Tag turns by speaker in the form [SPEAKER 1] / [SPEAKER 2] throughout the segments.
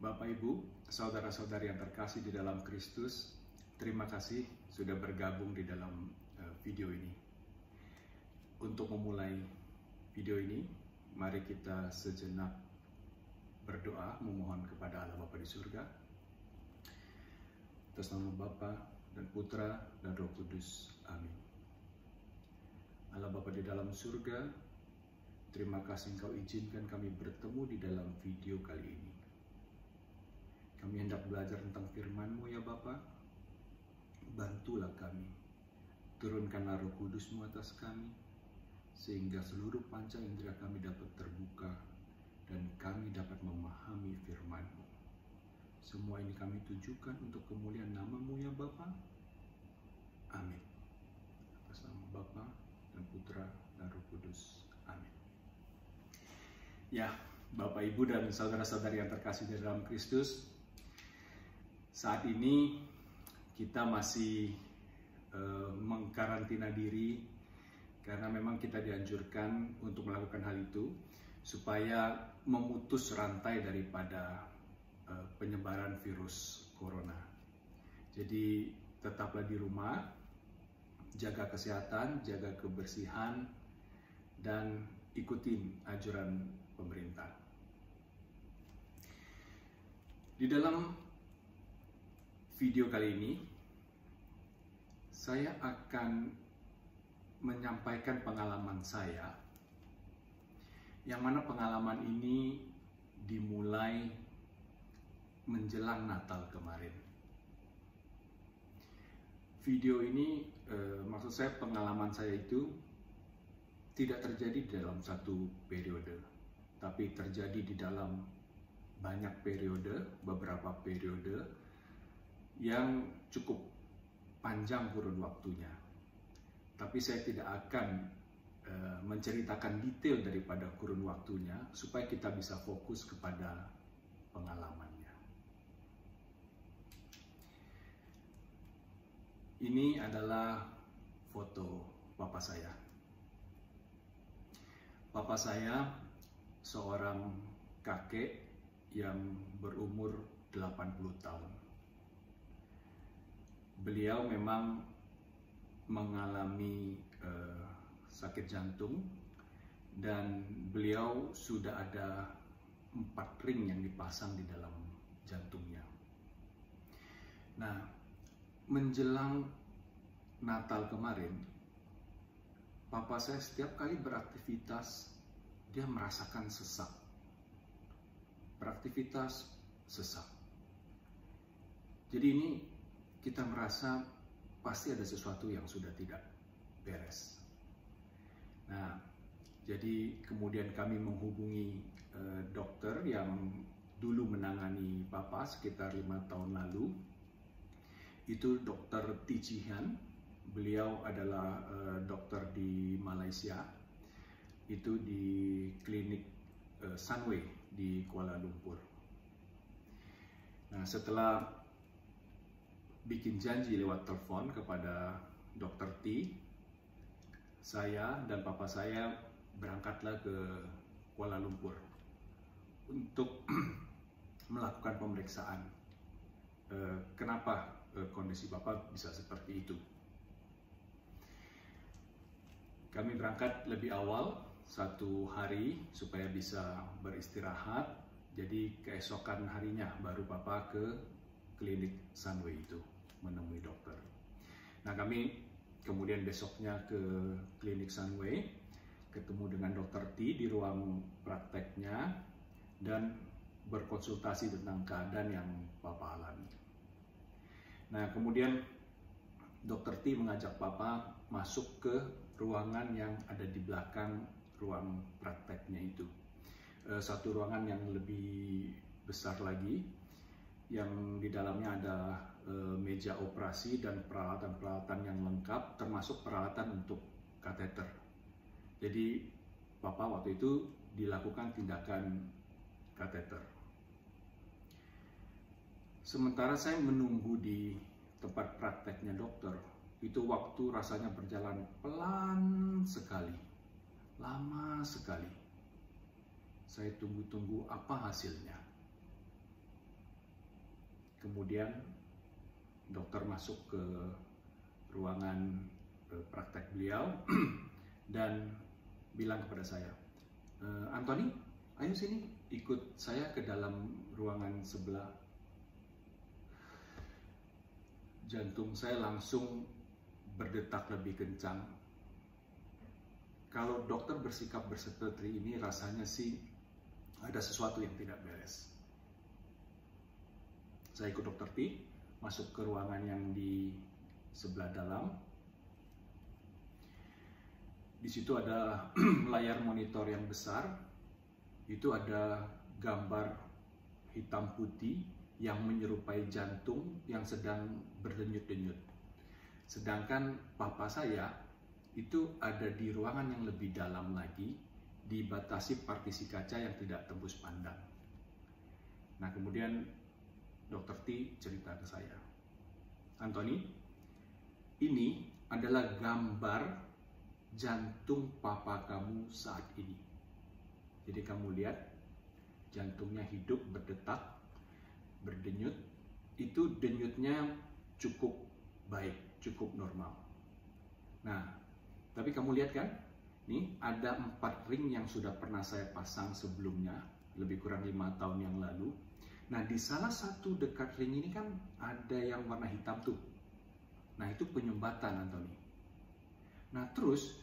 [SPEAKER 1] Bapak, Ibu, saudara-saudari yang terkasih di dalam Kristus, terima kasih sudah bergabung di dalam video ini. Untuk memulai video ini, mari kita sejenak berdoa memohon kepada Allah Bapa di surga. Atas nama Bapa dan Putra dan Roh Kudus. Amin. Allah Bapa di dalam surga, terima kasih Engkau izinkan kami bertemu di dalam video kali ini. Kami hendak belajar tentang firman-Mu ya Bapa. Bantulah kami, turunkanlah Roh Kudus-Mu atas kami, sehingga seluruh panca indera kami dapat terbuka dan kami dapat memahami firman-Mu. Semua ini kami tujukan untuk kemuliaan nama-Mu ya Bapa. Amin. Atas nama Bapa dan Putra dan Roh Kudus. Amin. Ya, Bapak, Ibu, dan saudara-saudari yang terkasih di dalam Kristus, saat ini kita masih mengkarantina diri karena memang kita dianjurkan untuk melakukan hal itu supaya memutus rantai daripada penyebaran virus corona. Jadi tetaplah di rumah, jaga kesehatan, jaga kebersihan, dan ikutin anjuran pemerintah. Di dalam video kali ini, saya akan menyampaikan pengalaman saya, yang mana pengalaman ini dimulai menjelang Natal kemarin. Video ini, maksud saya pengalaman saya itu tidak terjadi di dalam satu periode, tapi terjadi di dalam banyak periode, beberapa periode, yang cukup panjang kurun waktunya. Tapi saya tidak akan menceritakan detail daripada kurun waktunya supaya kita bisa fokus kepada pengalamannya. Ini adalah foto papa saya. Papa saya seorang kakek yang berumur 80 tahun. Beliau memang mengalami sakit jantung dan beliau sudah ada 4 ring yang dipasang di dalam jantungnya. Nah, menjelang Natal kemarin, papa saya setiap kali beraktivitas, dia merasakan sesak. Beraktivitas, sesak. Jadi ini kita merasa pasti ada sesuatu yang sudah tidak beres. Nah, jadi kemudian kami menghubungi dokter yang dulu menangani papa sekitar 5 tahun lalu. Itu Dr. T. Jihan. Beliau adalah dokter di Malaysia. Itu di klinik Sunway di Kuala Lumpur. Nah, setelah bikin janji lewat telepon kepada Dr. T, saya dan papa saya berangkatlah ke Kuala Lumpur untuk melakukan pemeriksaan. Kenapa kondisi papa bisa seperti itu? Kami berangkat lebih awal 1 hari supaya bisa beristirahat. Jadi keesokan harinya baru papa ke klinik Sunway itu menemui dokter. Nah, kami kemudian besoknya ke klinik Sunway, ketemu dengan Dr. T di ruang prakteknya dan berkonsultasi tentang keadaan yang papa alami. Nah, kemudian Dr. T mengajak papa masuk ke ruangan yang ada di belakang ruang prakteknya itu. Satu ruangan yang lebih besar lagi, yang di dalamnya ada meja operasi dan peralatan-peralatan yang lengkap, termasuk peralatan untuk kateter. Jadi papa waktu itu dilakukan tindakan kateter. Sementara saya menunggu di tempat prakteknya dokter, itu waktu rasanya berjalan pelan sekali, lama sekali. Saya tunggu-tunggu apa hasilnya. Kemudian dokter masuk ke ruangan praktek beliau dan bilang kepada saya, Anthony, ayo sini ikut saya ke dalam ruangan sebelah. Jantung saya langsung berdetak lebih kencang. Kalau dokter bersikap berseperti ini, rasanya sih ada sesuatu yang tidak beres. Saya ikut dokter T, masuk ke ruangan yang di sebelah dalam. Di situ ada layar monitor yang besar. Itu ada gambar hitam putih yang menyerupai jantung yang sedang berdenyut-denyut. Sedangkan papa saya itu ada di ruangan yang lebih dalam lagi, dibatasi partisi kaca yang tidak tembus pandang. Nah, kemudian dokter T cerita ke saya, Anthony, ini adalah gambar jantung papa kamu saat ini. Jadi kamu lihat jantungnya hidup, berdetak, berdenyut. Itu denyutnya cukup baik, cukup normal. Nah, tapi kamu lihat kan, nih ada 4 ring yang sudah pernah saya pasang sebelumnya, lebih kurang 5 tahun yang lalu. Nah, di salah satu dekat ring ini kan ada yang warna hitam tuh. Nah, itu penyumbatan, Anthony. Nah, terus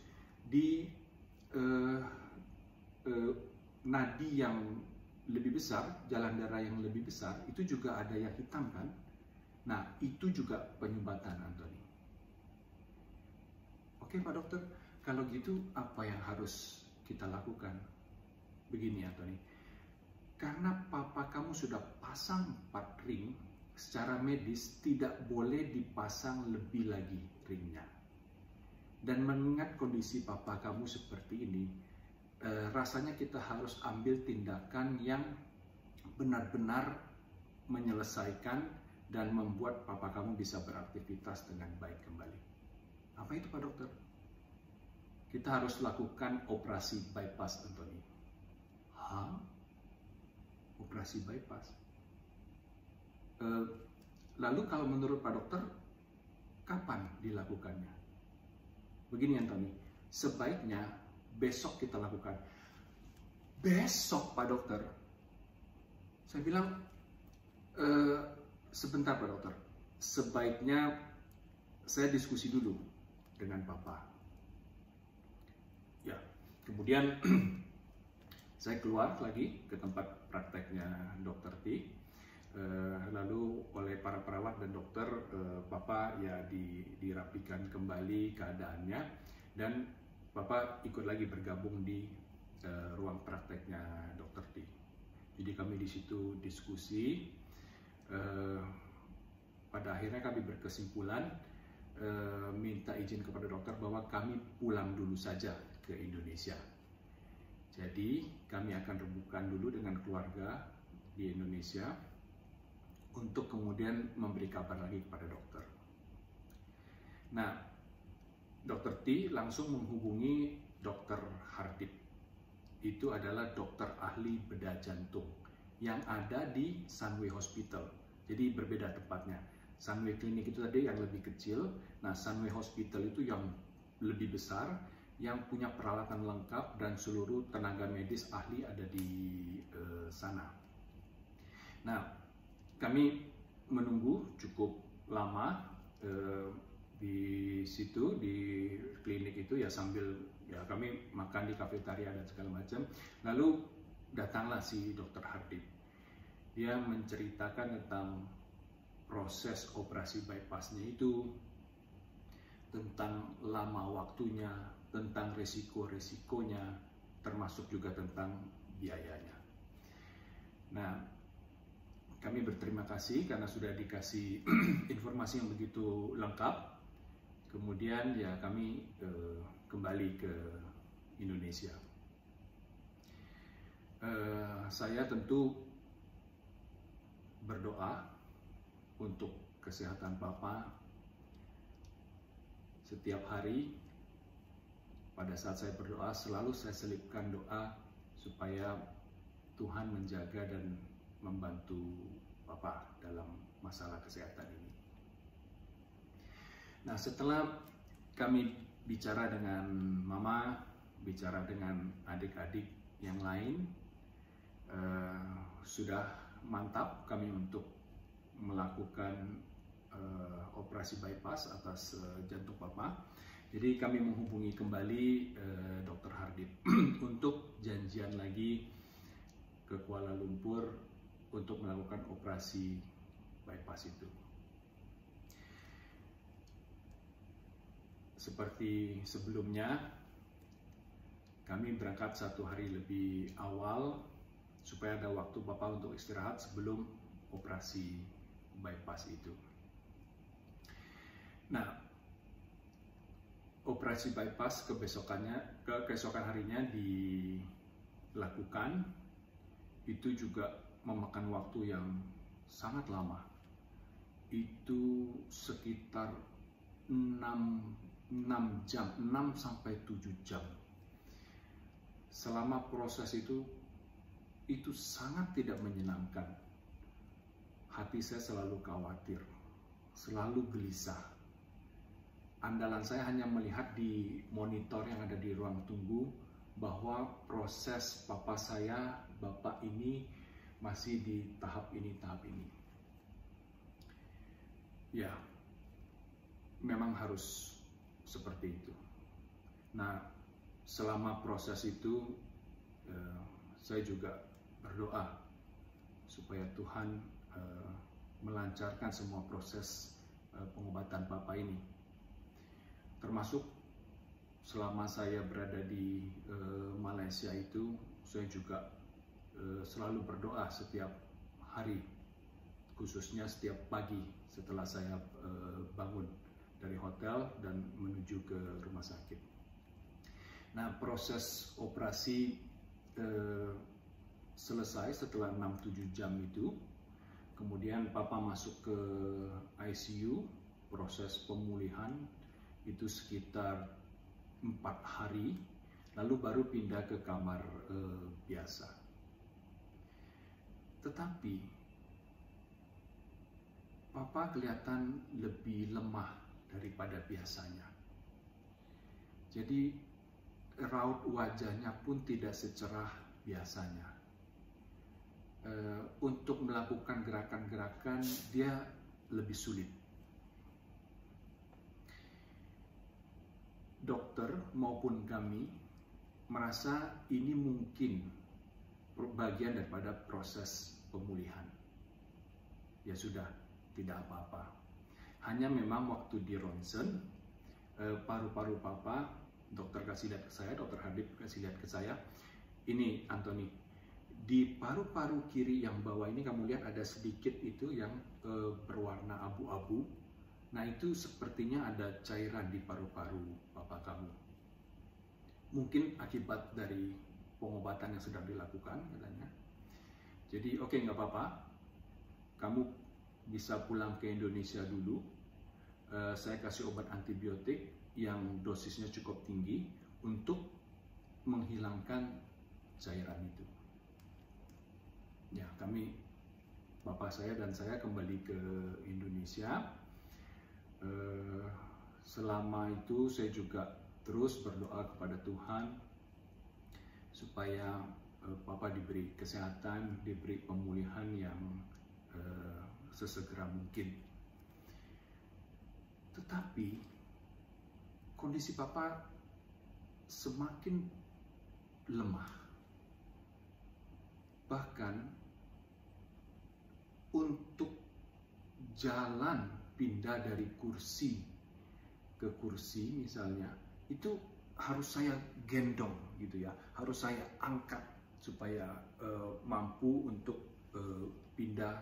[SPEAKER 1] di nadi yang lebih besar, jalan darah yang lebih besar, itu juga ada yang hitam kan? Nah, itu juga penyumbatan, Anthony. Oke, Pak Dokter, kalau gitu apa yang harus kita lakukan? Begini, Anthony. Karena papa kamu sudah pasang 4 ring, secara medis tidak boleh dipasang lebih lagi ringnya. Dan mengingat kondisi papa kamu seperti ini, rasanya kita harus ambil tindakan yang benar-benar menyelesaikan dan membuat papa kamu bisa beraktivitas dengan baik kembali. Apa itu, Pak Dokter? Kita harus lakukan operasi bypass, Anthony. Hah? Operasi bypass? Lalu kalau menurut Pak Dokter, kapan dilakukannya? Begini, Anthony, sebaiknya besok kita lakukan. Besok, Pak Dokter? Saya bilang, sebentar Pak Dokter, sebaiknya saya diskusi dulu dengan Papa. Ya, kemudian saya keluar lagi ke tempat prakteknya Dokter T. Lalu oleh para perawat dan dokter, Papa ya dirapikan kembali keadaannya, dan Papa ikut lagi bergabung di ruang prakteknya Dokter T. Jadi kami di situ diskusi. Pada akhirnya kami berkesimpulan minta izin kepada dokter bahwa kami pulang dulu saja ke Indonesia. Jadi kami akan rembukan dulu dengan keluarga di Indonesia untuk kemudian memberi kabar lagi kepada dokter. Nah, Dokter T langsung menghubungi Dokter Hardip. Itu adalah dokter ahli bedah jantung yang ada di Sunway Hospital. Jadi berbeda tempatnya. Sunway Clinic itu tadi yang lebih kecil. Nah, Sunway Hospital itu yang lebih besar, yang punya peralatan lengkap dan seluruh tenaga medis ahli ada di sana. Nah, kami menunggu cukup lama di situ, di klinik itu ya, sambil ya kami makan di kafetaria dan segala macam. Lalu datanglah si Dokter Hardip. Dia menceritakan tentang proses operasi bypassnya itu, tentang lama waktunya, tentang resiko-resikonya, termasuk juga tentang biayanya. Nah, kami berterima kasih karena sudah dikasih informasi yang begitu lengkap. Kemudian ya kami kembali ke Indonesia. Saya tentu berdoa untuk kesehatan Papa setiap hari. Pada saat saya berdoa, selalu saya selipkan doa supaya Tuhan menjaga dan membantu Papa dalam masalah kesehatan ini. Nah, setelah kami bicara dengan Mama, bicara dengan adik-adik yang lain, sudah mantap kami untuk melakukan operasi bypass atas jantung Papa. Jadi kami menghubungi kembali Dr. Hardip untuk janjian lagi ke Kuala Lumpur untuk melakukan operasi bypass itu. Seperti sebelumnya, kami berangkat 1 hari lebih awal supaya ada waktu Bapak untuk istirahat sebelum operasi bypass itu. Nah, operasi bypass keesokan harinya dilakukan. Itu juga memakan waktu yang sangat lama. Itu sekitar 6 jam, 6 sampai 7 jam. Selama proses itu sangat tidak menyenangkan. Hati saya selalu khawatir, selalu gelisah. Andalan saya hanya melihat di monitor yang ada di ruang tunggu bahwa proses Bapak ini masih di tahap ini. Ya, memang harus seperti itu. Nah, selama proses itu saya juga berdoa supaya Tuhan melancarkan semua proses pengobatan Papa ini. Termasuk selama saya berada di Malaysia itu, saya juga selalu berdoa setiap hari, khususnya setiap pagi setelah saya bangun dari hotel dan menuju ke rumah sakit. Nah, proses operasi selesai setelah 6-7 jam itu. Kemudian Papa masuk ke ICU. Proses pemulihan itu sekitar 4 hari, lalu baru pindah ke kamar biasa. Tetapi Papa kelihatan lebih lemah daripada biasanya. Jadi raut wajahnya pun tidak secerah biasanya. Untuk melakukan gerakan-gerakan dia lebih sulit. Dokter maupun kami merasa ini mungkin bagian daripada proses pemulihan. Ya sudah, tidak apa-apa. Hanya memang waktu di ronsen, paru-paru Papa, dokter kasih lihat ke saya, dokter Hardip kasih lihat ke saya, ini Anthony, di paru-paru kiri yang bawah ini kamu lihat ada sedikit itu yang berwarna abu-abu. Nah, itu sepertinya ada cairan di paru-paru Papa kamu. Mungkin akibat dari pengobatan yang sedang dilakukan katanya. Jadi oke, nggak apa-apa, kamu bisa pulang ke Indonesia dulu. Saya kasih obat antibiotik yang dosisnya cukup tinggi untuk menghilangkan cairan itu. Ya, Bapak saya dan saya kembali ke Indonesia. Selama itu saya juga terus berdoa kepada Tuhan supaya Papa diberi kesehatan, diberi pemulihan yang sesegera mungkin. Tetapi kondisi Papa semakin lemah. Bahkan untuk jalan pindah dari kursi ke kursi misalnya, itu harus saya gendong gitu ya, harus saya angkat supaya mampu untuk pindah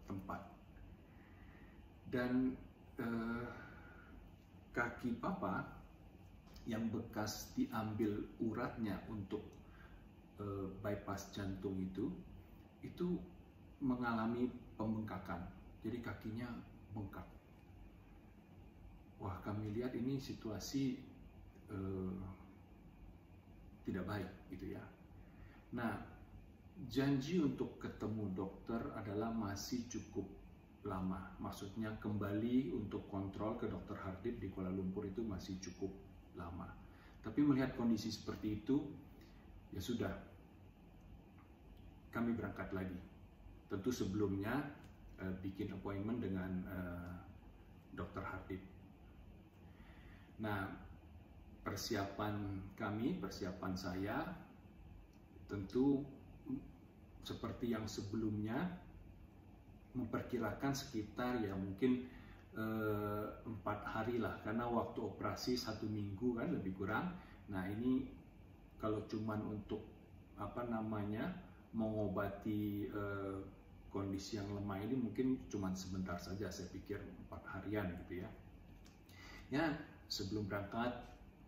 [SPEAKER 1] tempat. Dan kaki Papa yang bekas diambil uratnya untuk bypass jantung itu mengalami pembengkakan, jadi kakinya bengkak. Wah, kami lihat ini situasi tidak baik gitu ya. Nah, janji untuk ketemu dokter adalah masih cukup lama. Maksudnya kembali untuk kontrol ke Dr. Hardip di Kuala Lumpur itu masih cukup lama. Tapi melihat kondisi seperti itu, ya sudah, kami berangkat lagi. Tentu sebelumnya bikin appointment dengan Dr. Hardip. Nah, persiapan kami, persiapan saya, tentu seperti yang sebelumnya, memperkirakan sekitar ya mungkin 4 hari lah, karena waktu operasi 1 minggu kan lebih kurang. Nah ini kalau cuman untuk mengobati kondisi yang lemah ini mungkin cuman sebentar saja, saya pikir 4 harian gitu ya. Ya, sebelum berangkat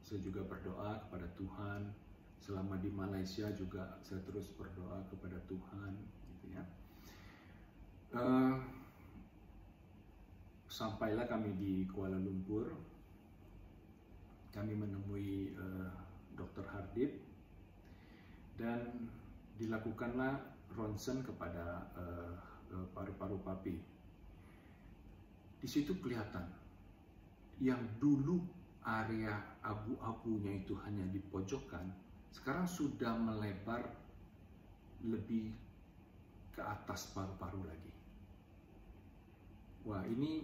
[SPEAKER 1] saya juga berdoa kepada Tuhan. Selama di Malaysia juga saya terus berdoa kepada Tuhan gitu ya. Sampailah kami di Kuala Lumpur, kami menemui Dr. Hardip dan dilakukanlah ronsen kepada paru-paru papi. Di situ kelihatan yang dulu area abu-abunya itu hanya di pojokan, sekarang sudah melebar lebih ke atas paru-paru lagi. Wah, ini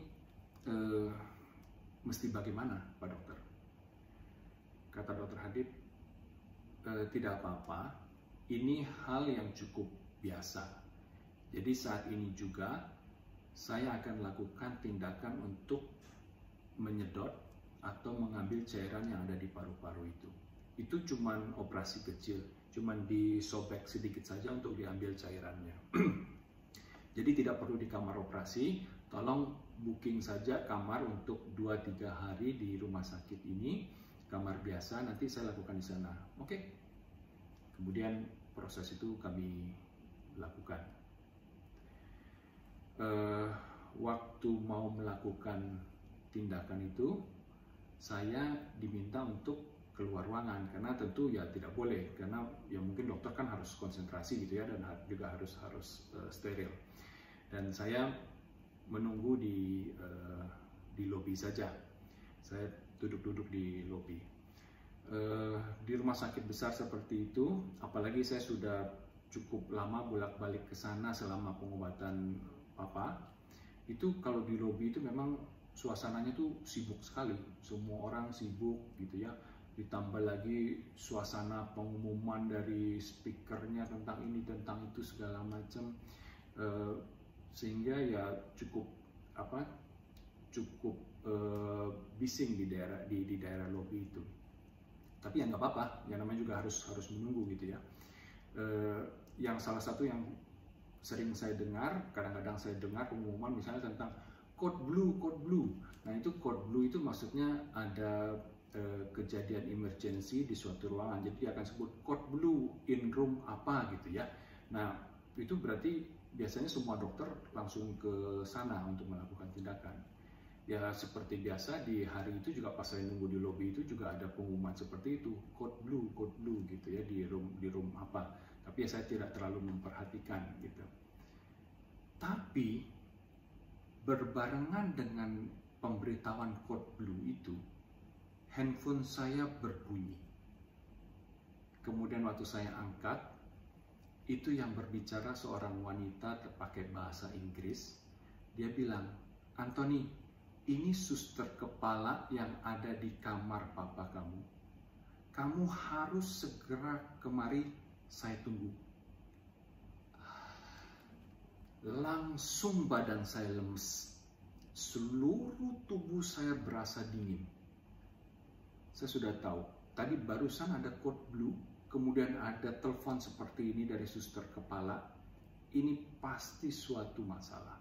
[SPEAKER 1] mesti bagaimana, Pak Dokter? Kata Dr. Hardip, tidak apa-apa, ini hal yang cukup biasa. Jadi saat ini juga saya akan lakukan tindakan untuk menyedot atau mengambil cairan yang ada di paru-paru itu. Itu cuman operasi kecil, cuman disobek sedikit saja untuk diambil cairannya. Jadi tidak perlu di kamar operasi, tolong booking saja kamar untuk 2-3 hari di rumah sakit ini, kamar biasa, nanti saya lakukan di sana. Oke. Kemudian proses itu kami lakukan. Waktu mau melakukan tindakan itu, saya diminta untuk keluar ruangan, karena tentu ya tidak boleh, karena ya mungkin dokter kan harus konsentrasi gitu ya, dan juga harus steril. Dan saya menunggu di lobi saja. Saya duduk-duduk di lobi. Di rumah sakit besar seperti itu, apalagi saya sudah cukup lama bolak-balik ke sana selama pengobatan papa, itu kalau di lobi itu memang suasananya tuh sibuk sekali, semua orang sibuk gitu ya. Ditambah lagi suasana pengumuman dari speakernya tentang ini tentang itu segala macam, sehingga ya cukup bising di daerah lobi itu. Tapi ya nggak apa-apa, yang namanya juga harus menunggu gitu ya. Yang salah satu yang sering saya dengar, kadang-kadang saya dengar pengumuman misalnya tentang code blue. Nah itu code blue itu maksudnya ada kejadian emergency di suatu ruangan, jadi akan sebut code blue in room apa gitu ya. Nah itu berarti biasanya semua dokter langsung ke sana untuk melakukan tindakan. Ya seperti biasa di hari itu juga pas saya nunggu di lobi itu juga ada pengumuman seperti itu, code blue gitu ya, di room apa. Tapi ya saya tidak terlalu memperhatikan gitu. Tapi berbarengan dengan pemberitahuan code blue itu, handphone saya berbunyi. Kemudian waktu saya angkat, itu yang berbicara seorang wanita pakai bahasa Inggris. Dia bilang, "Anthony, ini suster kepala yang ada di kamar papa kamu. Kamu harus segera kemari, saya tunggu." Langsung badan saya lemes. Seluruh tubuh saya berasa dingin. Saya sudah tahu, tadi barusan ada code blue, kemudian ada telepon seperti ini dari suster kepala. Ini pasti suatu masalah.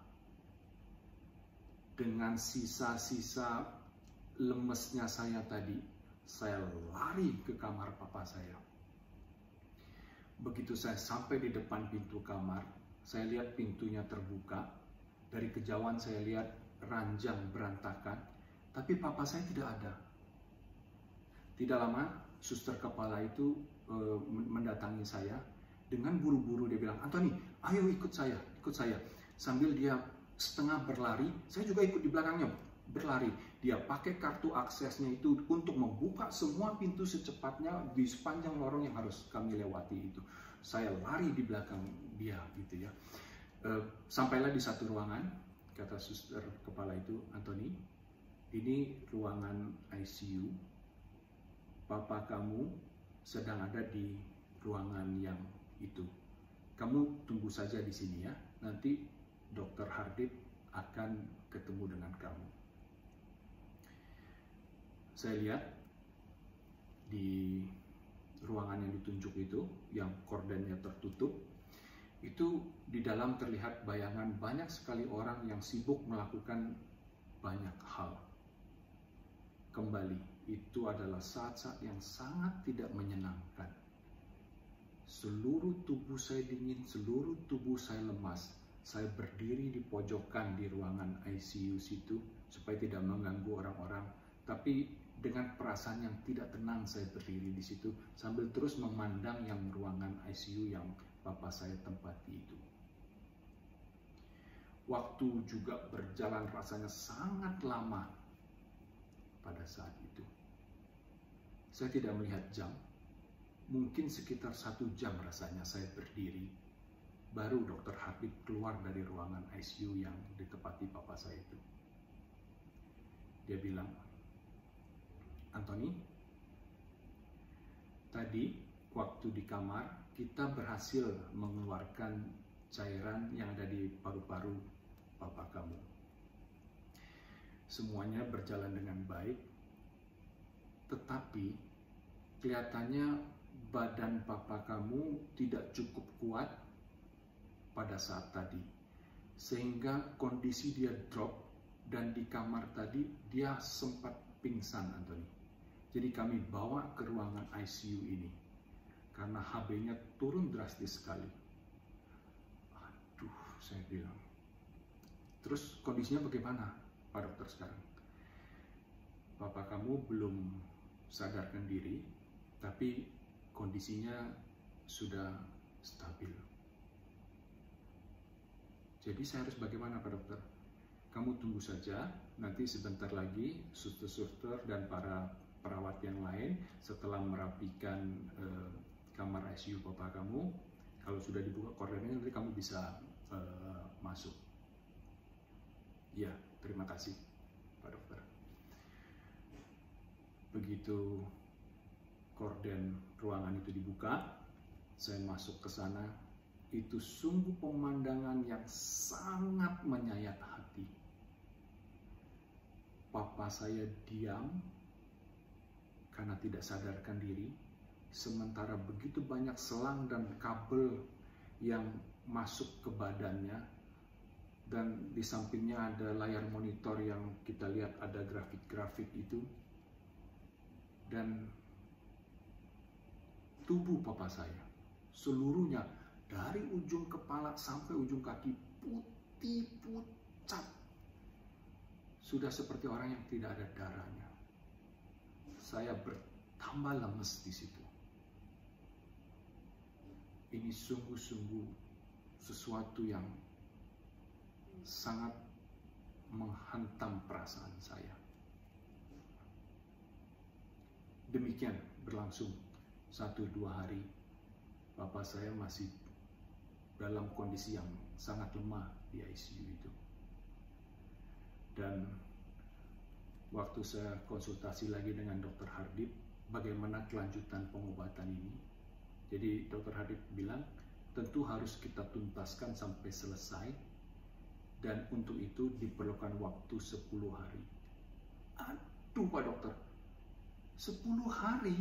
[SPEAKER 1] Dengan sisa-sisa lemesnya saya tadi, saya lari ke kamar papa saya. Begitu saya sampai di depan pintu kamar, saya lihat pintunya terbuka. Dari kejauhan saya lihat ranjang berantakan, tapi papa saya tidak ada. Tidak lama, suster kepala itu mendatangi saya. Dengan buru-buru dia bilang, Anthony, ayo ikut saya. Sambil dia setengah berlari, saya juga ikut di belakangnya berlari. Dia pakai kartu aksesnya itu untuk membuka semua pintu secepatnya di sepanjang lorong yang harus kami lewati itu. Saya lari di belakang dia gitu ya. Sampailah di satu ruangan, kata suster kepala itu, Anthony, ini ruangan ICU. Papa kamu sedang ada di ruangan yang itu. Kamu tunggu saja di sini ya. Nanti Dr. Hardip akan ketemu dengan kamu. Saya lihat di ruangan yang ditunjuk itu, yang kordennya tertutup, itu di dalam terlihat bayangan banyak sekali orang yang sibuk melakukan banyak hal. Kembali, itu adalah saat-saat yang sangat tidak menyenangkan. Seluruh tubuh saya dingin, seluruh tubuh saya lemas. Saya berdiri di pojokan di ruangan ICU situ supaya tidak mengganggu orang-orang. Tapi dengan perasaan yang tidak tenang saya berdiri di situ sambil terus memandang yang ruangan ICU yang Papa saya tempati itu. Waktu juga berjalan rasanya sangat lama pada saat itu. Saya tidak melihat jam. Mungkin sekitar 1 jam rasanya saya berdiri. Baru Dr. Hardip keluar dari ruangan ICU yang ditempati Papa saya itu. Dia bilang, Anthony, tadi waktu di kamar kita berhasil mengeluarkan cairan yang ada di paru-paru Papa kamu. Semuanya berjalan dengan baik, tetapi kelihatannya badan Papa kamu tidak cukup kuat pada saat tadi, sehingga kondisi dia drop dan di kamar tadi dia sempat pingsan, Anthony. Jadi kami bawa ke ruangan ICU ini karena HB-nya turun drastis sekali. Aduh, saya bilang. Terus kondisinya bagaimana, Pak Dokter sekarang? Papa kamu belum sadarkan diri, tapi kondisinya sudah stabil. Jadi saya harus bagaimana, Pak Dokter? Kamu tunggu saja, nanti sebentar lagi suster-suster dan para perawat yang lain setelah merapikan kamar ICU Papa kamu, kalau sudah dibuka kordennya nanti kamu bisa masuk. Ya, terima kasih, Pak Dokter. Begitu korden ruangan itu dibuka, saya masuk ke sana. Itu sungguh pemandangan yang sangat menyayat hati. Papa saya diam karena tidak sadarkan diri, sementara begitu banyak selang dan kabel yang masuk ke badannya, dan di sampingnya ada layar monitor yang kita lihat ada grafik-grafik itu, dan tubuh Papa saya seluruhnya dari ujung kepala sampai ujung kaki putih pucat, sudah seperti orang yang tidak ada darahnya. Saya bertambah lemes di situ. Ini sungguh-sungguh sesuatu yang sangat menghantam perasaan saya. Demikian berlangsung 1-2 hari. Papa saya masih dalam kondisi yang sangat lemah di ICU itu. Dan waktu saya konsultasi lagi dengan Dr. Hardip, bagaimana kelanjutan pengobatan ini. Jadi Dr. Hardip bilang, tentu harus kita tuntaskan sampai selesai, dan untuk itu diperlukan waktu 10 hari. Aduh Pak Dokter, 10 hari?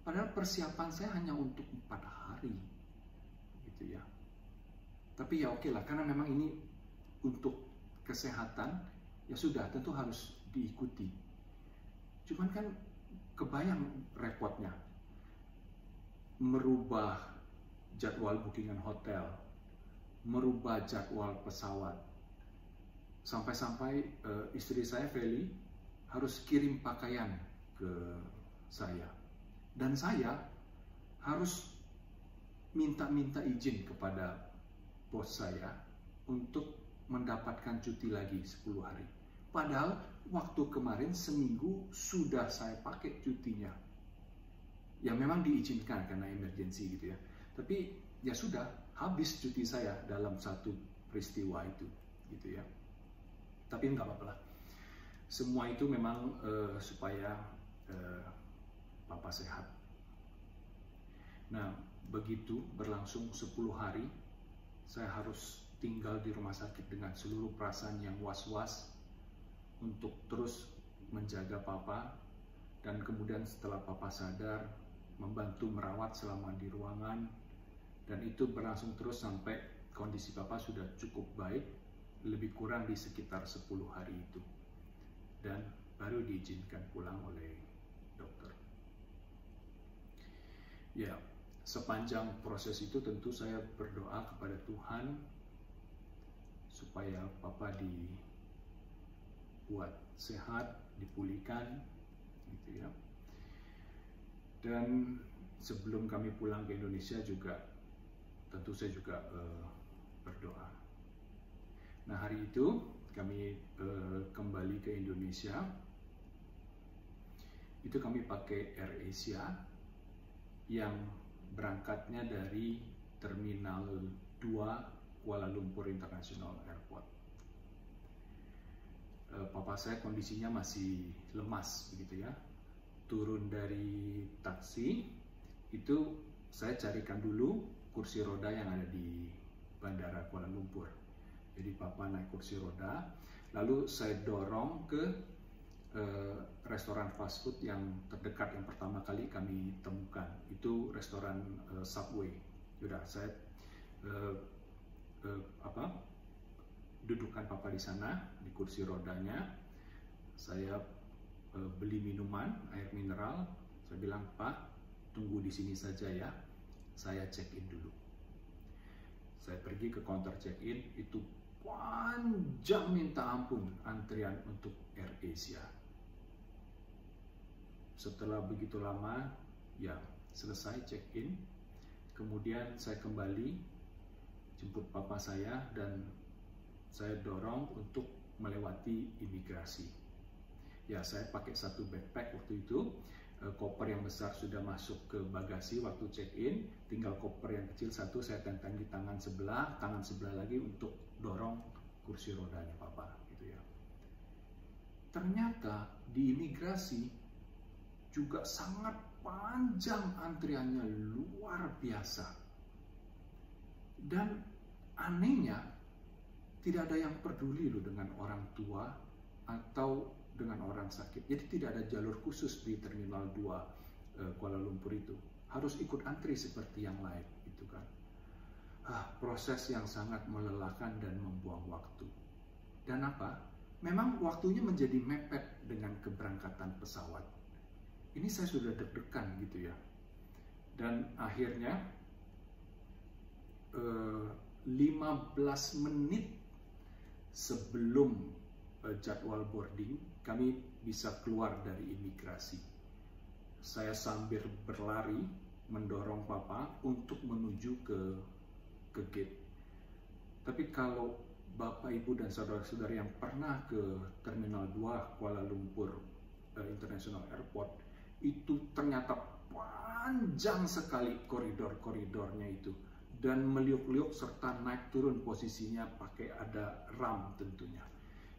[SPEAKER 1] Padahal persiapan saya hanya untuk 4 hari. Gitu ya. Tapi ya oke lah, karena memang ini untuk kesehatan, ya sudah, tentu harus diikuti. Cuman kan kebayang repotnya. Merubah jadwal bookingan hotel, merubah jadwal pesawat. Sampai-sampai istri saya, Feli, harus kirim pakaian ke saya. Dan saya harus minta izin kepada bos saya untuk mendapatkan cuti lagi 10 hari. Padahal waktu kemarin seminggu sudah saya pakai cutinya. Ya memang diizinkan karena emergency gitu ya. Tapi ya sudah, habis cuti saya dalam satu peristiwa itu gitu ya. Tapi nggak apa-apa lah. Semua itu memang supaya Papa sehat. Nah, begitu berlangsung 10 hari, saya harus tinggal di rumah sakit dengan seluruh perasaan yang was-was untuk terus menjaga Papa, dan kemudian setelah Papa sadar, membantu merawat selama di ruangan, dan itu berlangsung terus sampai kondisi Papa sudah cukup baik, lebih kurang di sekitar 10 hari itu, dan baru diizinkan pulang oleh dokter. Ya, sepanjang proses itu tentu saya berdoa kepada Tuhan supaya Papa dibuat sehat, dipulihkan, gitu ya. Dan sebelum kami pulang ke Indonesia juga, tentu saya juga berdoa. Nah, hari itu kami kembali ke Indonesia. Itu kami pakai AirAsia yang berangkatnya dari Terminal 2 Kuala Lumpur International Airport. Papa saya kondisinya masih lemas begitu ya. Turun dari taksi, itu saya carikan dulu kursi roda yang ada di Bandara Kuala Lumpur. Jadi Papa naik kursi roda, lalu saya dorong ke restoran fast food yang terdekat yang pertama kali kami temukan. Itu restoran Subway. Sudah saya dudukkan Papa di sana di kursi rodanya. Saya beli minuman, air mineral. Saya bilang, Pak, tunggu di sini saja ya, saya check-in dulu. Saya pergi ke counter check-in, itu panjang minta ampun antrian untuk AirAsia. Setelah begitu lama, ya selesai check-in, kemudian saya kembali jemput Papa saya dan saya dorong untuk melewati imigrasi. Ya, saya pakai satu backpack waktu itu. Koper yang besar sudah masuk ke bagasi waktu check-in, tinggal koper yang kecil satu saya tentang di tangan sebelah lagi untuk dorong kursi rodanya Papa gitu ya. Ternyata di imigrasi juga sangat panjang antriannya, luar biasa. Dan anehnya tidak ada yang peduli loh dengan orang tua atau dengan orang sakit. Jadi tidak ada jalur khusus di Terminal 2 Kuala Lumpur itu. Harus ikut antri seperti yang lain, gitu kan. Proses yang sangat melelahkan dan membuang waktu. Dan apa? Memang waktunya menjadi mepet dengan keberangkatan pesawat. Ini saya sudah deg-degan gitu ya. Dan akhirnya 15 menit sebelum jadwal boarding, kami bisa keluar dari imigrasi. Saya sambil berlari mendorong Papa untuk menuju ke gate. Tapi kalau Bapak, Ibu, dan saudara-saudara yang pernah ke Terminal 2 Kuala Lumpur International Airport, itu ternyata panjang sekali koridor-koridornya itu. Dan meliuk-liuk serta naik turun posisinya pakai ada ram tentunya.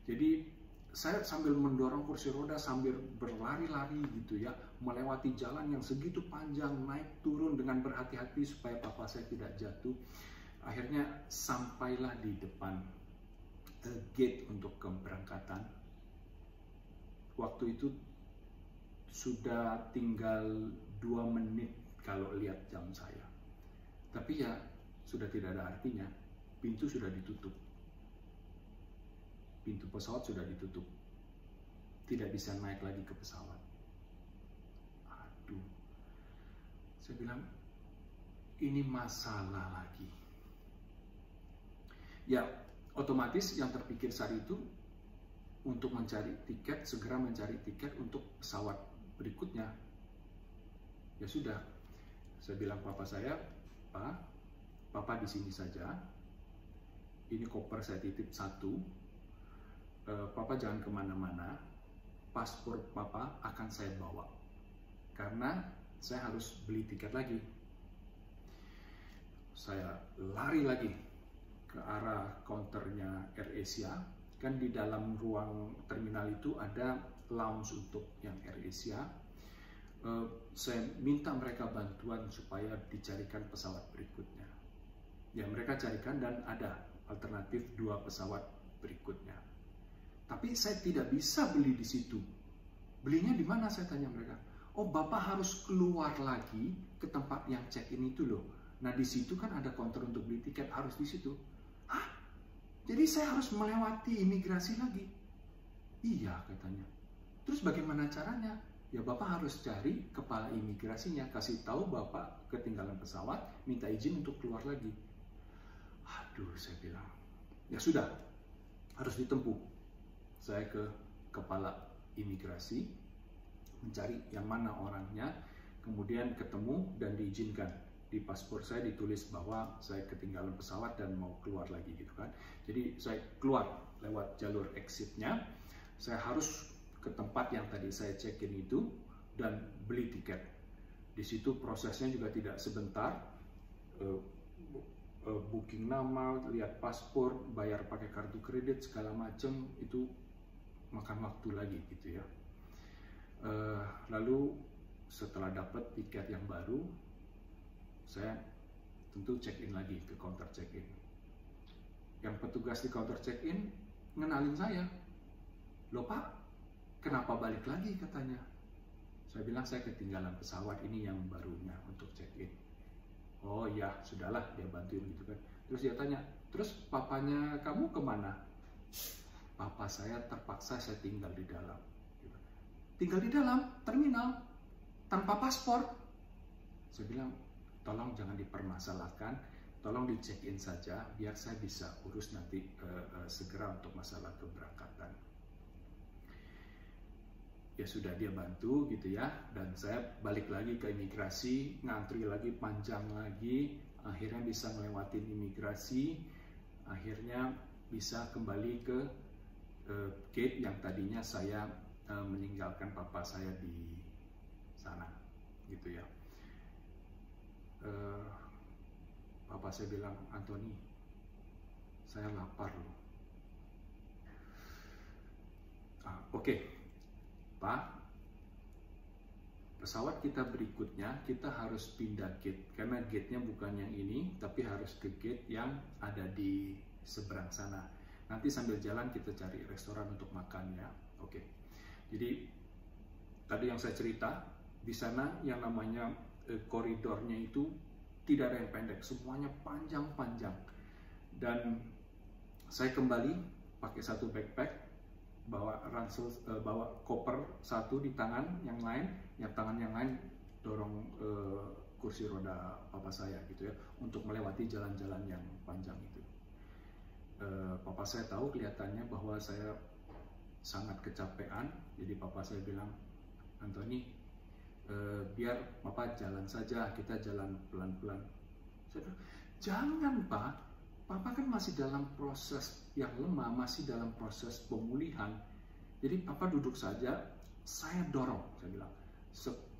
[SPEAKER 1] Jadi saya sambil mendorong kursi roda sambil berlari-lari gitu ya, melewati jalan yang segitu panjang, naik turun dengan berhati-hati supaya Papa saya tidak jatuh. Akhirnya sampailah di depan gate untuk keberangkatan. Waktu itu sudah tinggal 2 menit kalau lihat jam saya. Tapi ya sudah tidak ada artinya, pintu sudah ditutup. Pintu pesawat sudah ditutup. Tidak bisa naik lagi ke pesawat. Aduh. Saya bilang, ini masalah lagi. Ya, otomatis yang terpikir saat itu untuk mencari tiket, segera mencari tiket untuk pesawat berikutnya. Ya sudah, saya bilang Papa saya, Papa di sini saja. Ini koper saya titip satu. Papa jangan kemana-mana. Paspor Papa akan saya bawa. Karena saya harus beli tiket lagi. Saya lari lagi ke arah counternya AirAsia. Kan di dalam ruang terminal itu ada lounge untuk yang AirAsia. Saya minta mereka bantuan supaya dicarikan pesawat berikutnya. Ya, mereka carikan dan ada alternatif 2 pesawat berikutnya. Tapi saya tidak bisa beli di situ. Belinya di mana, saya tanya mereka. Oh, Bapak harus keluar lagi ke tempat yang check-in itu loh. Nah, di situ kan ada counter untuk beli tiket, harus di situ. Hah? Jadi saya harus melewati imigrasi lagi? Iya, katanya. Terus bagaimana caranya? Ya, Bapak harus cari kepala imigrasinya, kasih tahu Bapak ketinggalan pesawat, minta izin untuk keluar lagi. Aduh, saya bilang, ya sudah, harus ditempuh. Saya ke kepala imigrasi, mencari yang mana orangnya, kemudian ketemu dan diizinkan. Di paspor saya ditulis bahwa saya ketinggalan pesawat dan mau keluar lagi gitu kan. Jadi saya keluar lewat jalur exitnya, saya harus ke tempat yang tadi saya check-in itu dan beli tiket. Di situ prosesnya juga tidak sebentar. Booking nama, lihat paspor, bayar pakai kartu kredit segala macam, itu makan waktu lagi gitu ya. Lalu setelah dapat tiket yang baru, saya tentu check-in lagi ke counter check-in. Yang petugas di counter check-in ngenalin saya. Loh Pak, kenapa balik lagi, katanya. Saya bilang saya ketinggalan pesawat, ini yang barunya untuk check-in. Oh ya, sudahlah, dia bantuin gitu kan. Terus dia tanya, terus papanya kamu kemana? Papa saya terpaksa saya tinggal di dalam. Tinggal di dalam terminal, tanpa paspor. Saya bilang, tolong jangan dipermasalahkan, tolong di check-in saja, biar saya bisa urus nanti segera untuk masalah keberangkatan. Ya sudah, dia bantu gitu ya, dan saya balik lagi ke imigrasi, ngantri lagi, panjang lagi, akhirnya bisa ngelewatin imigrasi, akhirnya bisa kembali ke gate yang tadinya saya meninggalkan papa saya di sana, gitu ya. Papa saya bilang, Anthony, saya lapar loh. Oke. Pak, pesawat kita berikutnya kita harus pindah gate, karena gate-nya bukan yang ini, tapi harus ke gate yang ada di seberang sana. Nanti sambil jalan kita cari restoran untuk makan ya. Oke. Jadi tadi yang saya cerita, di sana yang namanya koridornya itu tidak ada yang pendek, semuanya panjang-panjang. Dan saya kembali pakai satu backpack, bawa ransel, bawa koper satu di tangan yang lain, yang tangan yang lain dorong kursi roda papa saya gitu ya, untuk melewati jalan-jalan yang panjang itu. Papa saya tahu kelihatannya bahwa saya sangat kecapean, jadi papa saya bilang, Anthony, biar papa jalan saja, kita jalan pelan-pelan. Saya bilang, jangan Pak, papa kan masih dalam proses yang lemah, masih dalam proses pemulihan. Jadi papa duduk saja, saya dorong, saya bilang.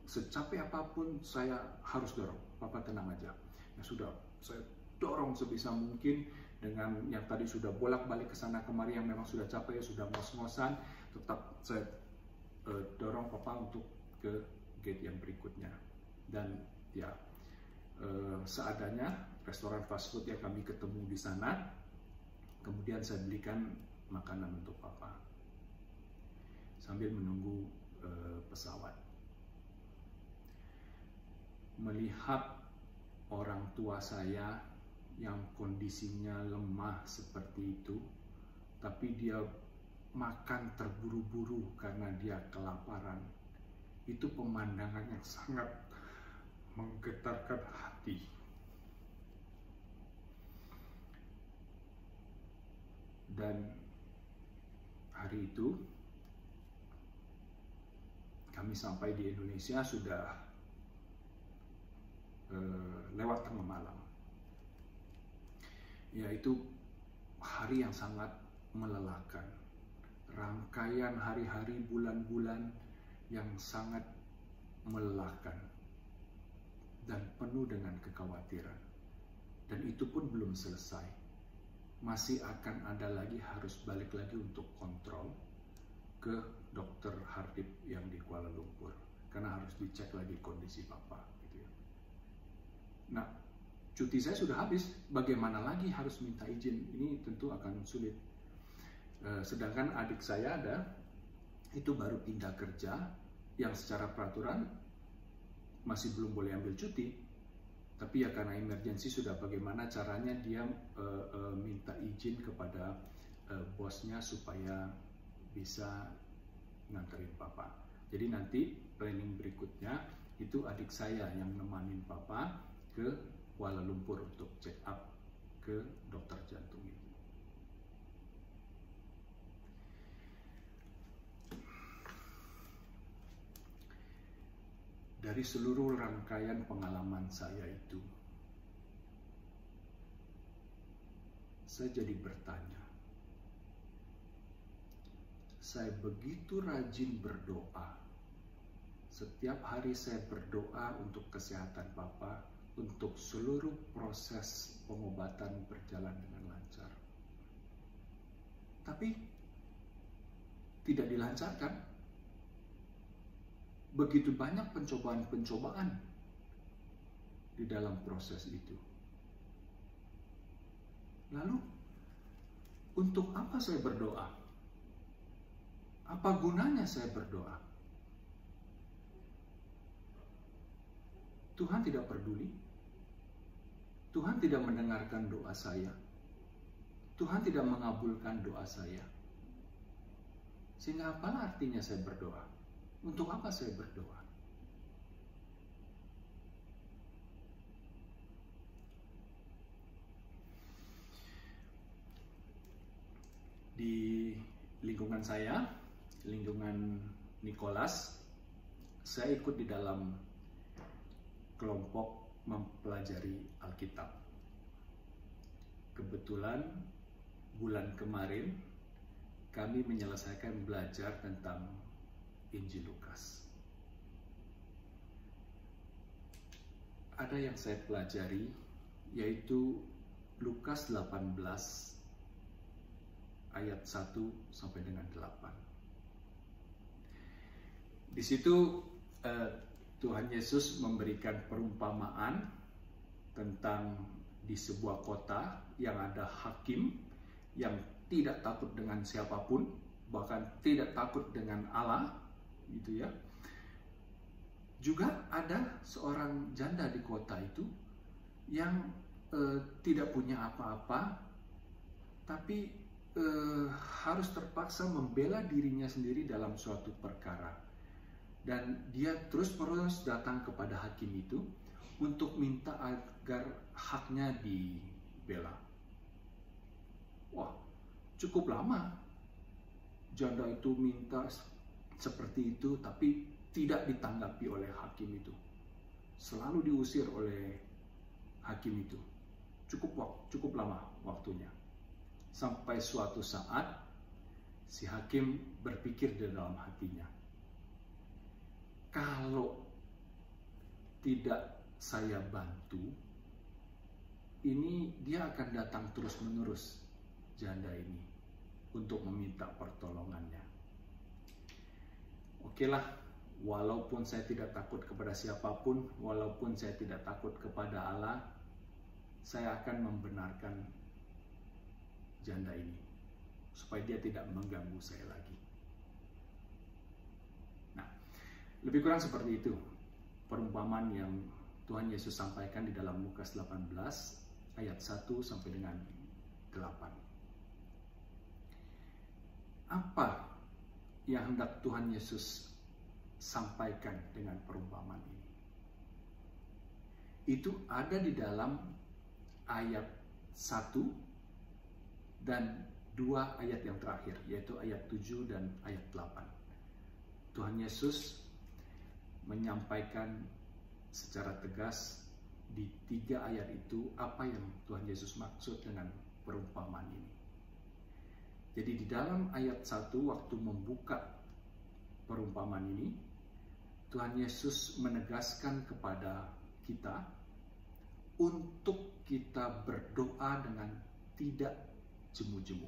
[SPEAKER 1] Secapek apapun saya harus dorong, papa tenang aja. Ya sudah, saya dorong sebisa mungkin dengan yang tadi sudah bolak-balik ke sana kemari, yang memang sudah capek, sudah ngos-ngosan, tetap saya dorong papa untuk ke gate yang berikutnya. Dan ya, seadanya restoran fast food yang kami ketemu di sana, kemudian saya belikan makanan untuk papa sambil menunggu pesawat. Melihat orang tua saya yang kondisinya lemah seperti itu, tapi dia makan terburu-buru karena dia kelaparan, itu pemandangan yang sangat menggetarkan hati. Dan hari itu kami sampai di Indonesia sudah lewat tengah malam. yaitu hari yang sangat melelahkan. Rangkaian hari-hari, bulan-bulan yang sangat melelahkan dan penuh dengan kekhawatiran. Dan itu pun belum selesai. Masih akan ada lagi, harus balik lagi untuk kontrol ke dokter Hardip yang di Kuala Lumpur. Karena harus dicek lagi kondisi Papa. Gitu ya. Nah, cuti saya sudah habis. Bagaimana lagi harus minta izin? Ini tentu akan sulit. Sedangkan adik saya itu baru pindah kerja yang secara peraturan masih belum boleh ambil cuti, tapi ya karena emergency sudah, bagaimana caranya dia minta izin kepada bosnya supaya bisa nganterin Papa. Jadi nanti planning berikutnya itu adik saya yang nemanin Papa ke Kuala Lumpur untuk check up ke dokter jantung itu. Dari seluruh rangkaian pengalaman saya itu, saya jadi bertanya, saya begitu rajin berdoa. Setiap hari saya berdoa untuk kesehatan Papa, untuk seluruh proses pengobatan berjalan dengan lancar. Tapi tidak dilancarkan. Begitu banyak pencobaan-pencobaan di dalam proses itu. Lalu, untuk apa saya berdoa? Apa gunanya saya berdoa? Tuhan tidak peduli. Tuhan tidak mendengarkan doa saya. Tuhan tidak mengabulkan doa saya. Sehingga apalah artinya saya berdoa? Untuk apa saya berdoa? Di lingkungan saya, lingkungan Nicholas, saya ikut di dalam kelompok mempelajari Alkitab. Kebetulan bulan kemarin kami menyelesaikan belajar tentang Injil Lukas. Ada yang saya pelajari, yaitu Lukas 18 ayat 1 sampai dengan 8. Di situ Tuhan Yesus memberikan perumpamaan tentang di sebuah kota yang ada hakim yang tidak takut dengan siapapun, bahkan tidak takut dengan Allah, gitu ya. Juga ada seorang janda di kota itu yang tidak punya apa-apa, tapi harus terpaksa membela dirinya sendiri dalam suatu perkara. Dan dia terus-menerus datang kepada hakim itu untuk minta agar haknya dibela. Wah, cukup lama janda itu minta seperti itu, tapi tidak ditanggapi oleh hakim itu. Selalu diusir oleh hakim itu. Cukup lama waktunya. Sampai suatu saat si hakim berpikir di dalam hatinya, kalau tidak saya bantu, ini dia akan datang terus-menerus, janda ini, untuk meminta pertolongannya. Okelah, walaupun saya tidak takut kepada siapapun, walaupun saya tidak takut kepada Allah, saya akan membenarkan janda ini, supaya dia tidak mengganggu saya lagi. Nah, lebih kurang seperti itu perumpamaan yang Tuhan Yesus sampaikan di dalam Lukas 18 ayat 1 sampai dengan 8. Apa yang hendak Tuhan Yesus sampaikan dengan perumpamaan ini? Itu ada di dalam ayat 1 dan 2 ayat yang terakhir, yaitu ayat 7 dan ayat 8. Tuhan Yesus menyampaikan secara tegas di 3 ayat itu apa yang Tuhan Yesus maksud dengan perumpamaan ini. Jadi di dalam ayat 1 waktu membuka perumpamaan ini, Tuhan Yesus menegaskan kepada kita untuk kita berdoa dengan tidak jemu-jemu.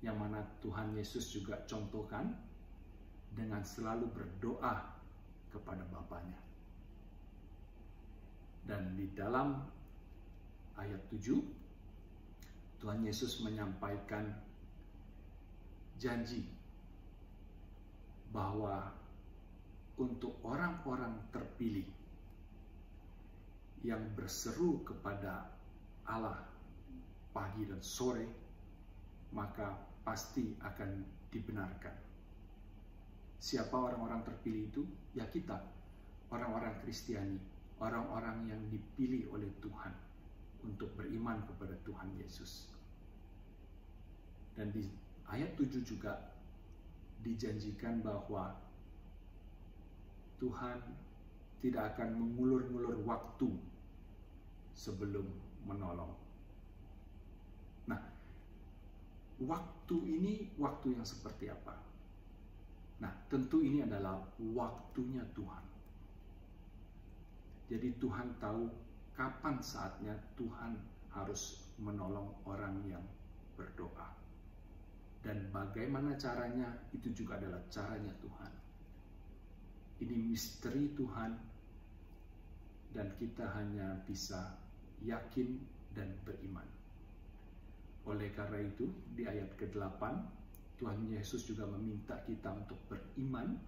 [SPEAKER 1] Yang mana Tuhan Yesus juga contohkan dengan selalu berdoa kepada Bapanya. Dan di dalam ayat 7, Tuhan Yesus menyampaikan janji bahwa untuk orang-orang terpilih yang berseru kepada Allah pagi dan sore, maka pasti akan dibenarkan. Siapa orang-orang terpilih itu? Ya kita, orang-orang Kristiani, orang-orang yang dipilih oleh Tuhan untuk beriman kepada Tuhan Yesus. Dan di ayat 7 juga dijanjikan bahwa Tuhan tidak akan mengulur-ngulur waktu sebelum menolong. Nah, waktu ini waktu yang seperti apa? Nah, tentu ini adalah waktunya Tuhan. Jadi Tuhan tahu kapan saatnya Tuhan harus menolong orang yang berdoa. Dan bagaimana caranya, itu juga adalah caranya Tuhan. Ini misteri Tuhan, dan kita hanya bisa yakin dan beriman. Oleh karena itu, di ayat ke-8, Tuhan Yesus juga meminta kita untuk beriman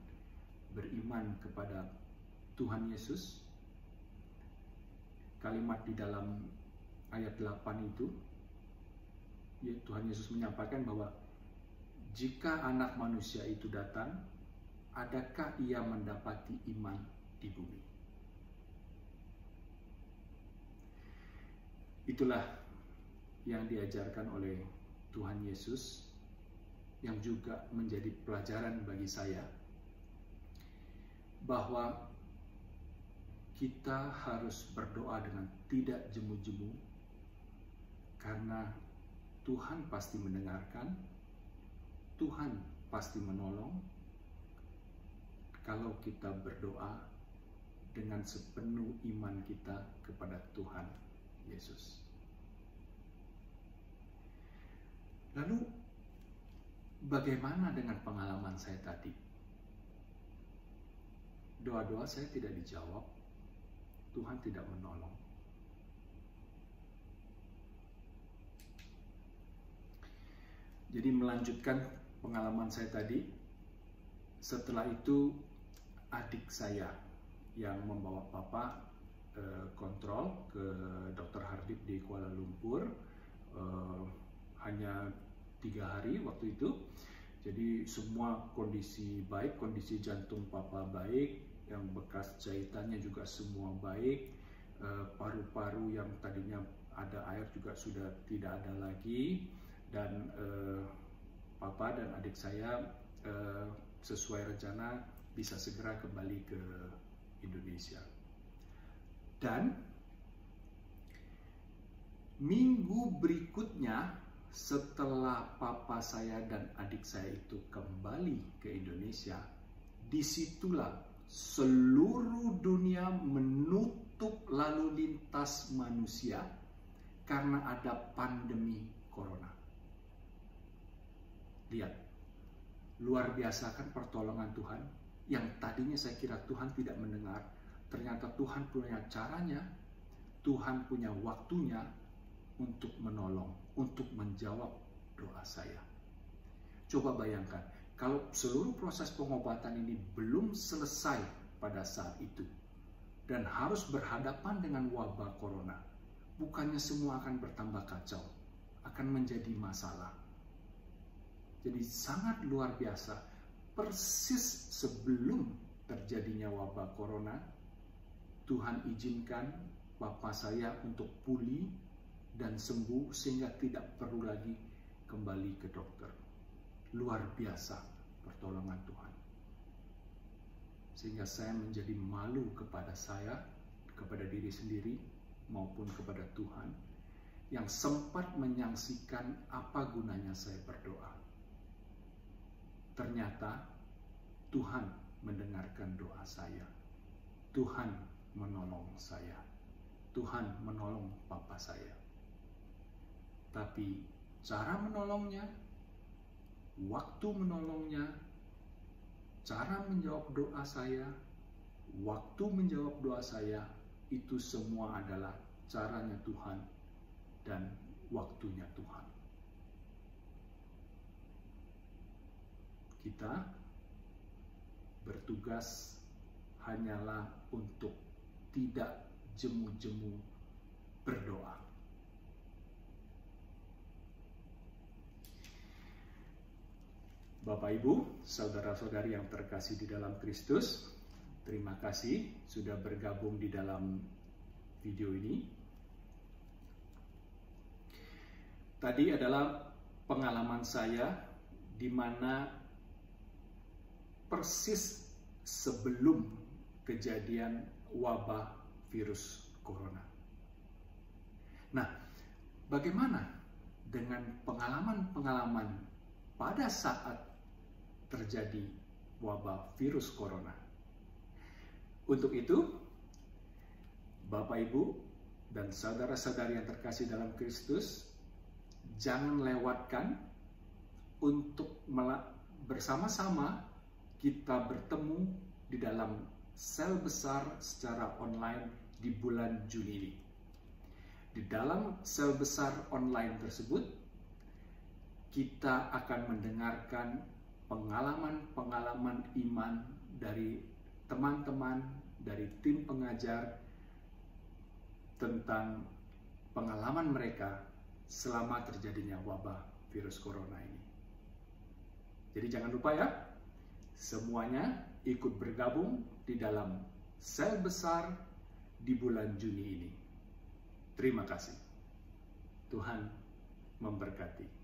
[SPEAKER 1] kepada Tuhan Yesus. Kalimat di dalam ayat 8 itu, Tuhan Yesus menyampaikan bahwa jika anak manusia itu datang, adakah ia mendapati iman di bumi? Itulah yang diajarkan oleh Tuhan Yesus, yang juga menjadi pelajaran bagi saya, bahwa kita harus berdoa dengan tidak jemu-jemu, karena Tuhan pasti mendengarkan, Tuhan pasti menolong, kalau kita berdoa dengan sepenuh iman kita kepada Tuhan Yesus. Lalu, bagaimana dengan pengalaman saya tadi? Doa-doa saya tidak dijawab, Tuhan tidak menolong. Jadi melanjutkan pengalaman saya tadi, setelah itu adik saya yang membawa papa kontrol ke Dr. Hardip di Kuala Lumpur, hanya 3 hari waktu itu. Jadi semua kondisi baik, kondisi jantung papa baik, yang bekas jahitannya juga semua baik, paru-paru yang tadinya ada air juga sudah tidak ada lagi, dan papa dan adik saya sesuai rencana bisa segera kembali ke Indonesia. Dan minggu berikutnya, setelah papa saya dan adik saya itu kembali ke Indonesia, disitulah seluruh dunia menutup lalu lintas manusia karena ada pandemi corona. Lihat, luar biasa kan pertolongan Tuhan, yang tadinya saya kira Tuhan tidak mendengar, ternyata Tuhan punya caranya, Tuhan punya waktunya untuk menolong, untuk menjawab doa saya. Coba bayangkan, kalau seluruh proses pengobatan ini belum selesai pada saat itu, dan harus berhadapan dengan wabah corona, bukannya semua akan bertambah kacau, akan menjadi masalah. Jadi sangat luar biasa, persis sebelum terjadinya wabah corona, Tuhan izinkan papa saya untuk pulih dan sembuh sehingga tidak perlu lagi kembali ke dokter. Luar biasa pertolongan Tuhan. Sehingga saya menjadi malu kepada saya, kepada diri sendiri, maupun kepada Tuhan. yang sempat menyaksikan apa gunanya saya berdoa. Ternyata Tuhan mendengarkan doa saya. Tuhan menolong saya. Tuhan menolong papa saya. Tapi cara menolongnya, waktu menolongnya, cara menjawab doa saya, waktu menjawab doa saya, itu semua adalah caranya Tuhan dan waktunya Tuhan. Kita bertugas hanyalah untuk tidak jemu-jemu berdoa. Bapak, Ibu, saudara-saudari yang terkasih di dalam Kristus, terima kasih sudah bergabung di dalam video ini. Tadi adalah pengalaman saya di mana persis sebelum kejadian wabah virus corona. Nah, bagaimana dengan pengalaman-pengalaman pada saat terjadi wabah virus corona? Untuk itu, Bapak, Ibu, dan saudara-saudari yang terkasih dalam Kristus, jangan lewatkan untuk bersama-sama kita bertemu di dalam sel besar secara online di bulan Juni ini. Di dalam sel besar online tersebut, kita akan mendengarkan pengalaman-pengalaman iman dari teman-teman, dari tim pengajar, tentang pengalaman mereka selama terjadinya wabah virus corona ini. Jadi jangan lupa ya, semuanya ikut bergabung di dalam sel besar di bulan Juni ini. Terima kasih. Tuhan memberkati.